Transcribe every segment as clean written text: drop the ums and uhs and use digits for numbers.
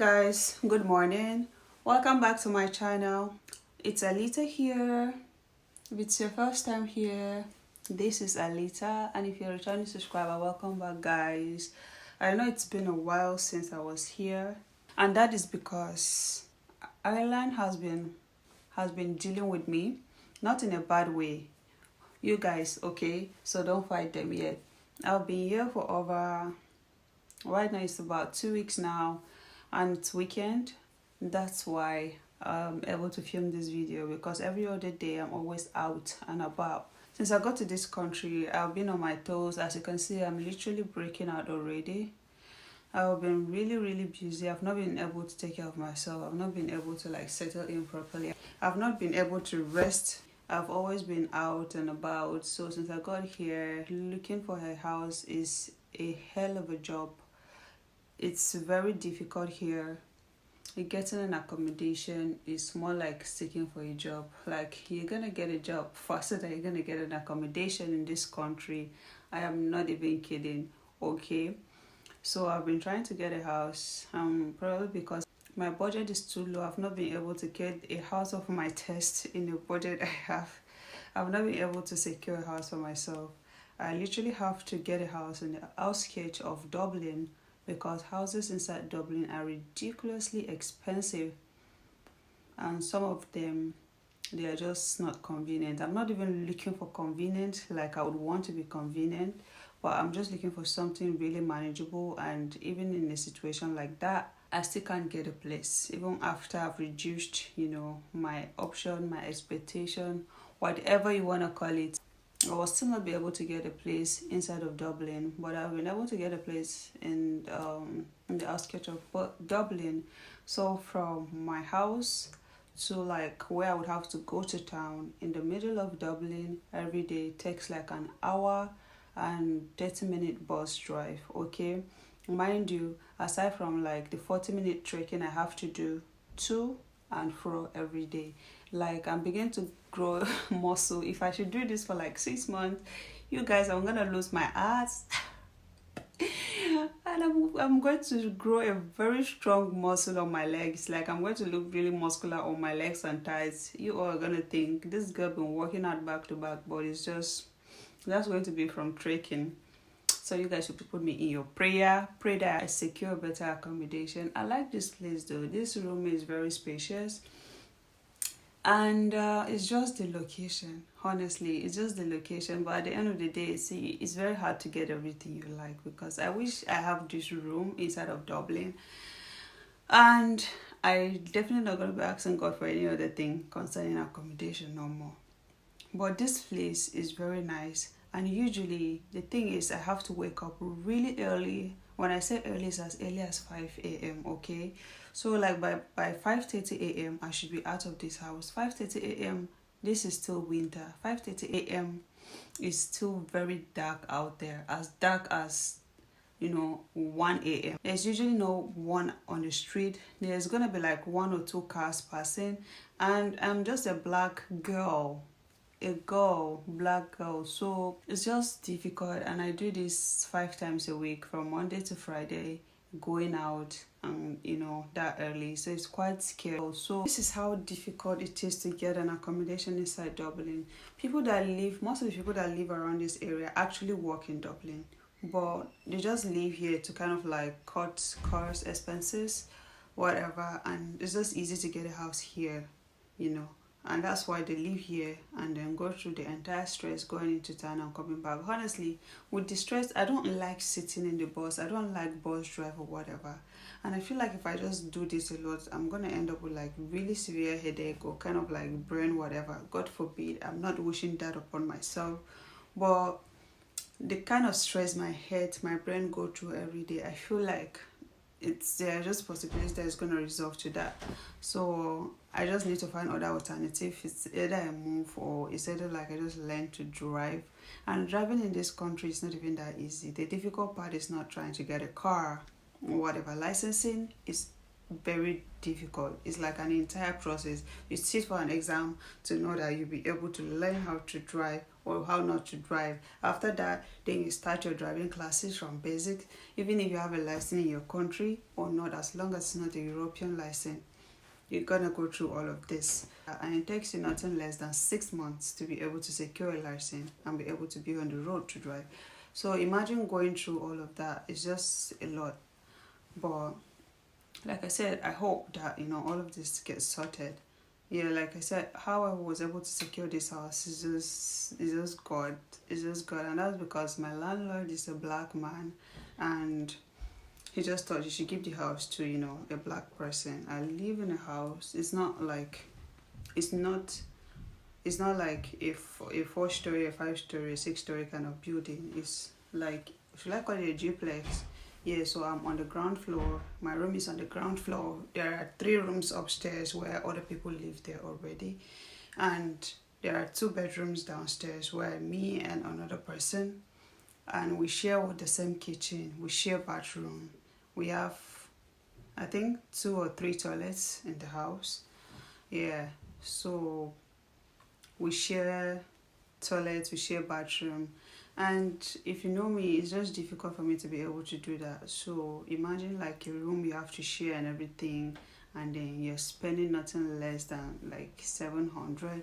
Guys, good morning. Welcome back to my channel. It's Alita here. If it's your first time here, this is Alita, and if you're a returning subscriber, welcome back, guys. I know it's been a while since I was here, and that is because Ireland has been dealing with me, not in a bad way. You guys, okay? So don't fight them yet. I've been here for over, right now it's about 2 weeks now, and it's weekend. That's why I'm able to film this video, because every other day I'm always out and about. Since I got to this country, I've been on my toes. As you can see, I'm literally breaking out already. I've been really busy. I've not been able to take care of myself. I've not been able to settle in properly. I've not been able to rest. I've always been out and about. So since I got here, looking for a house is a hell of a job. It's very difficult here. Getting an accommodation is more like seeking for a job. You're gonna get a job faster than you're gonna get an accommodation in this country. I am not even kidding. Okay, so I've been trying to get a house, probably because my budget is too low. I've not been able to get a house of my taste in the budget I have. I've not been able to secure a house for myself. I literally have to get a house in the outskirts of Dublin, because houses inside Dublin are ridiculously expensive, and some of them, they are just not convenient. I'm not even looking for convenient like I would want to be convenient, but I'm just looking for something really manageable. And even in a situation like that, I still can't get a place, even after I've reduced, my option, my expectation, whatever you want to call it. I will still not be able to get a place inside of Dublin, but I've been able to get a place in the outskirts of Dublin. So from my house to where I would have to go to town in the middle of Dublin every day takes an hour and 30-minute bus drive. Okay, mind you, aside from the 40-minute trekking I have to do to and fro every day, I'm beginning to grow muscle. If I should do this for 6 months, you guys, I'm gonna lose my ass and I'm going to grow a very strong muscle on my legs. I'm going to look really muscular on my legs and thighs. You all are gonna think this girl been working out back to back, but that's going to be from trekking. So you guys should put me in your prayer. Pray that I secure better accommodation. I like this place though. This room is very spacious. And it's just the location. Honestly, it's just the location. But at the end of the day, see, it's very hard to get everything you like, because I wish I have this room inside of Dublin. And I definitely not going to be asking God for any other thing concerning accommodation no more. But this place is very nice. And usually, the thing is, I have to wake up really early. When I say early, it's as early as 5 a.m., okay? So by 5:30 a.m., I should be out of this house. 5:30 a.m., this is still winter. 5:30 a.m. is still very dark out there. As dark as 1 a.m. There's usually no one on the street. There's gonna be 1 or 2 cars passing. And I'm just a black girl. Black girl, so it's just difficult. And I do this 5 times a week, from Monday to Friday, going out and that early, so it's quite scary. So this is how difficult it is to get an accommodation inside Dublin. Most of the people that live around this area actually work in Dublin, but they just live here to kind of cut cost expenses, whatever, and it's just easy to get a house here, and that's why they live here and then go through the entire stress going into town and coming back. Honestly, with the stress, I don't like sitting in the bus. I don't like bus drive or whatever. And I feel if I just do this a lot, I'm going to end up with really severe headache or kind of brain whatever. God forbid. I'm not wishing that upon myself. But the kind of stress my head, my brain go through every day, I feel there are just possibilities that is going to resolve to that. So I just need to find other alternative. It's either I move, or it's either I just learn to drive. And driving in this country is not even that easy. The difficult part is not trying to get a car or whatever. Licensing is very difficult. It's like an entire process. You sit for an exam to know that you'll be able to learn how to drive or how not to drive. After that, then you start your driving classes from basic, even if you have a license in your country or not, as long as it's not a European license. You're gonna go through all of this, and it takes you nothing less than 6 months to be able to secure a license and be able to be on the road to drive. So imagine going through all of that. It's just a lot. But like I said, I hope that all of this gets sorted. Yeah, like I said, how I was able to secure this house is just God. It's just God, and that's because my landlord is a black man, and he just thought you should give the house to a black person. I live in a house. It's not like a 4-story, a 5-story, a 6-story kind of building. It's like, should I call it a duplex? Yeah, so I'm on the ground floor. My room is on the ground floor. There are 3 rooms upstairs where other people live there already. And there are 2 bedrooms downstairs where me and another person. And we share with the same kitchen. We share bathroom. We have, I think, 2 or 3 toilets in the house. Yeah, so we share toilets, we share bathroom. And if you know me, it's just difficult for me to be able to do that. So imagine like a room you have to share and everything, and then you're spending nothing less than like 700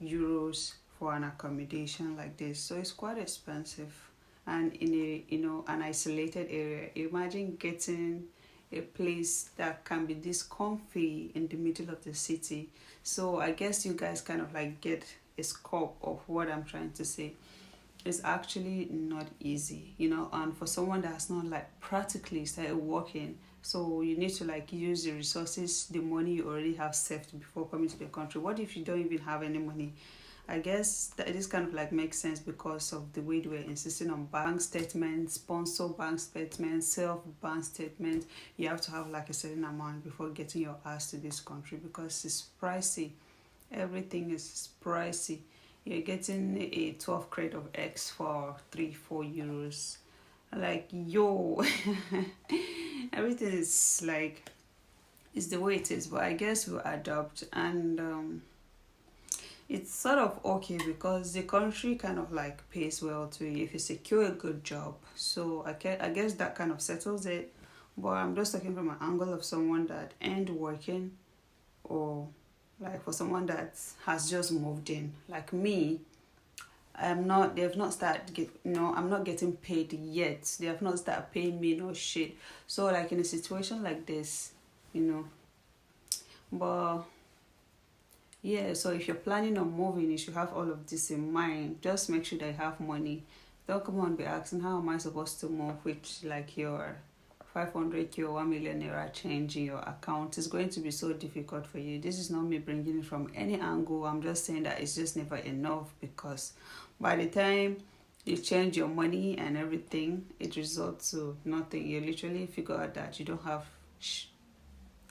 euros for an accommodation like this. So it's quite expensive. And in an isolated area, imagine getting a place that can be this comfy in the middle of the city. So I guess you guys kind of like get a scope of what I'm trying to say. It's actually not easy, and for someone that's not like practically started working, so you need to like use the resources, the money you already have saved before coming to the country. What if you don't even have any money? I guess that this kind of like makes sense because of the way they were insisting on bank statements, sponsor bank statements, self bank statements. You have to have like a certain amount before getting your ass to this country because it's pricey. Everything is pricey. You're getting a 12 crate of eggs for 3-4 euros. Like, yo, everything is like, it's the way it is. But I guess we'll adapt, and it's sort of okay because the country kind of like pays well to you if you secure a good job. So I guess that kind of settles it. But I'm just talking from an angle of someone that ain't working, or like for someone that has just moved in like me. I'm not getting paid yet. They have not started paying me no shit. So like in a situation like this, but yeah, so if you're planning on moving, you should have all of this in mind. Just make sure that you have money. Don't come on be asking how am I supposed to move with like your 500k or 1 million naira change in your account. Is going to be so difficult for you. This is not me bringing it from any angle. I'm just saying that it's just never enough, because by the time you change your money and everything, it results to nothing. You literally figure out that you don't have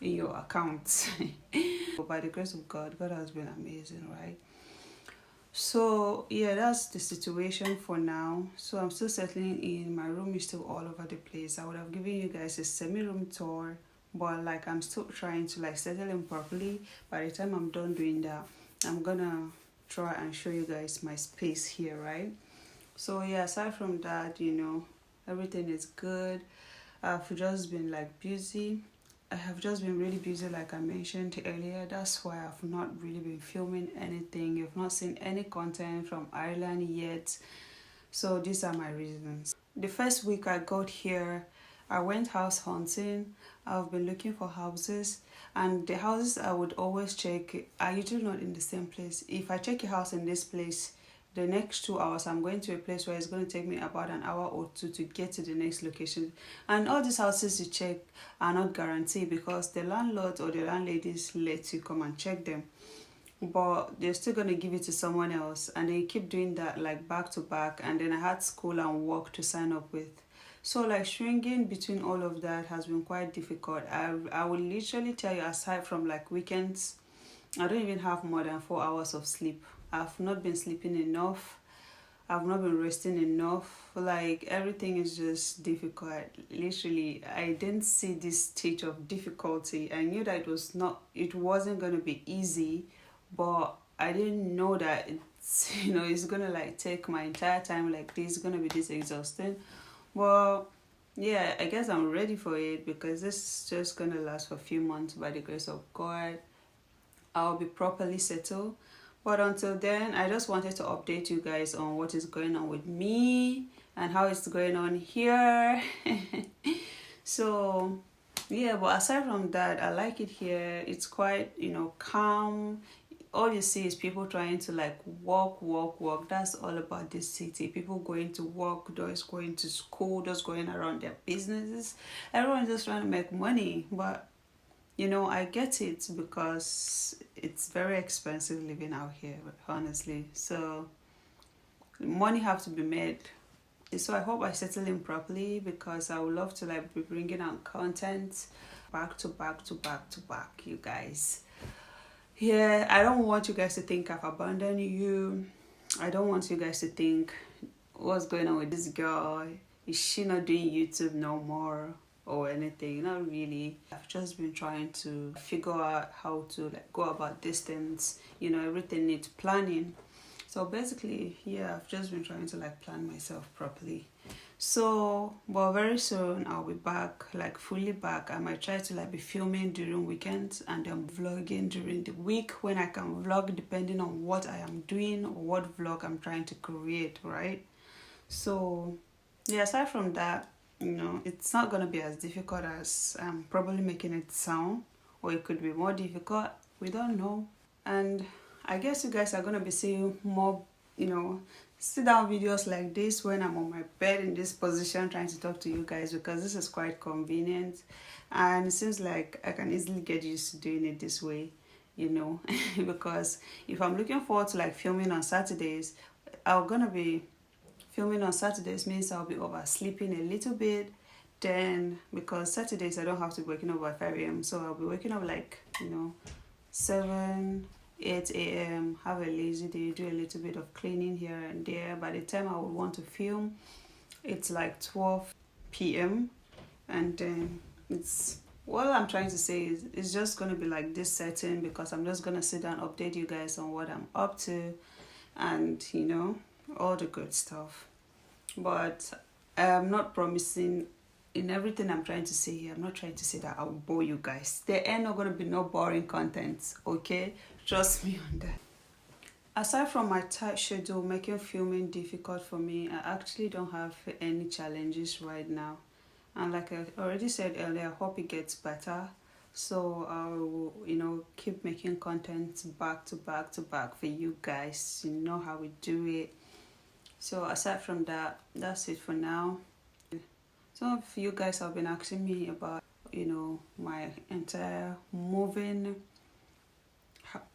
in your account. But by the grace of God, God has been amazing, right? So yeah, that's the situation for now. So I'm still settling in. My room is still all over the place. I would have given you guys a semi-room tour, but like I'm still trying to like settle in properly. By the time I'm done doing that, I'm gonna try and show you guys my space here, right? So yeah, aside from that, everything is good. I've just been like busy. I have just been really busy, like I mentioned earlier. That's why I've not really been filming anything. You've not seen any content from Ireland yet. So these are my reasons. The first week I got here, I went house hunting. I've been looking for houses, and the houses I would always check are usually not in the same place. If I check a house in this place, the next 2 hours I'm going to a place where it's going to take me about an hour or 2 to get to the next location. And all these houses you check are not guaranteed, because the landlords or the landladies let you come and check them, but they're still going to give it to someone else, and they keep doing that like back to back. And then I had school and work to sign up with, so like swinging between all of that has been quite difficult. I will literally tell you, aside from like weekends, I don't even have more than 4 hours of sleep. I've not been sleeping enough. I've not been resting enough. Like everything is just difficult. Literally, I didn't see this stage of difficulty. I knew that it wasn't gonna be easy, but I didn't know that it's it's gonna like take my entire time like this. It's gonna be this exhausting. Well, yeah, I guess I'm ready for it because this is just gonna last for a few months by the grace of God. I'll be properly settled. But until then, I just wanted to update you guys on what is going on with me and how it's going on here. So, yeah, but aside from that, I like it here. It's quite, calm. All you see is people trying to like walk. That's all about this city. People going to work, those going to school, those going around their businesses. Everyone's just trying to make money. But I get it because it's very expensive living out here, honestly. So money have to be made. So I hope I settle in properly because I would love to like be bringing out content back to back, you guys. Yeah, I don't want you guys to think I've abandoned you. I don't want you guys to think, what's going on with this girl? Is she not doing YouTube no more? Or anything. Not really. I've just been trying to figure out how to like go about this things. Everything needs planning. So basically, yeah, I've just been trying to like plan myself properly. So, but very soon I'll be back, like fully back. I might try to like be filming during weekends and then vlogging during the week when I can vlog, depending on what I am doing or what vlog I'm trying to create, right? So yeah, aside from that, it's not going to be as difficult as I'm probably making it sound, or it could be more difficult. We don't know. And I guess you guys are going to be seeing more, sit down videos like this when I'm on my bed in this position trying to talk to you guys, because this is quite convenient. And it seems like I can easily get used to doing it this way, because if I'm looking forward to like filming on Saturdays, I'm going to be filming on Saturdays means I'll be oversleeping a little bit. Then, because Saturdays I don't have to be waking up by 5 a.m. So I'll be waking up like, 7, 8 a.m. Have a lazy day, do a little bit of cleaning here and there. By the time I would want to film, it's like 12 p.m. And then what I'm trying to say is it's just going to be like this setting, because I'm just going to sit down, update you guys on what I'm up to and, all the good stuff. But I'm not promising, in everything I'm trying to say here, I'm not trying to say that I'll bore you guys. There ain't not going to be no boring content, okay? Trust me on that. Aside from my tight schedule making filming difficult for me, I actually don't have any challenges right now. And like I already said earlier, I hope it gets better. So I'll, keep making content back to back for you guys. You know how we do it. So aside from that, that's it for now. Some of you guys have been asking me about, my entire moving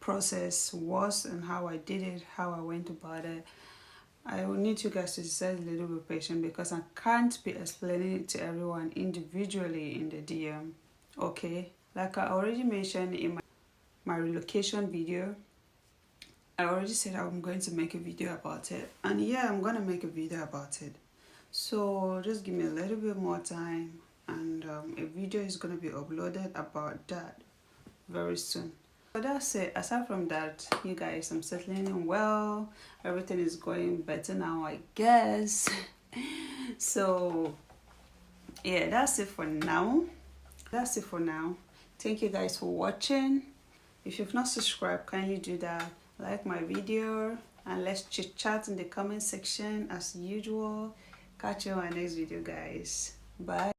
process was and how I did it, how I went about it. I will need you guys to set a little bit patient because I can't be explaining it to everyone individually in the DM. Okay, like I already mentioned in my relocation video, I already said I'm going to make a video about it, and yeah, I'm gonna make a video about it. So just give me a little bit more time, and a video is gonna be uploaded about that very soon. So that's it. Aside from that, you guys, I'm settling in well. Everything is going better now, I guess. So yeah, that's it for now. Thank you guys for watching. If you've not subscribed, kindly do that. Like my video and let's chit chat in the comment section as usual. Catch you on my next video, guys. Bye.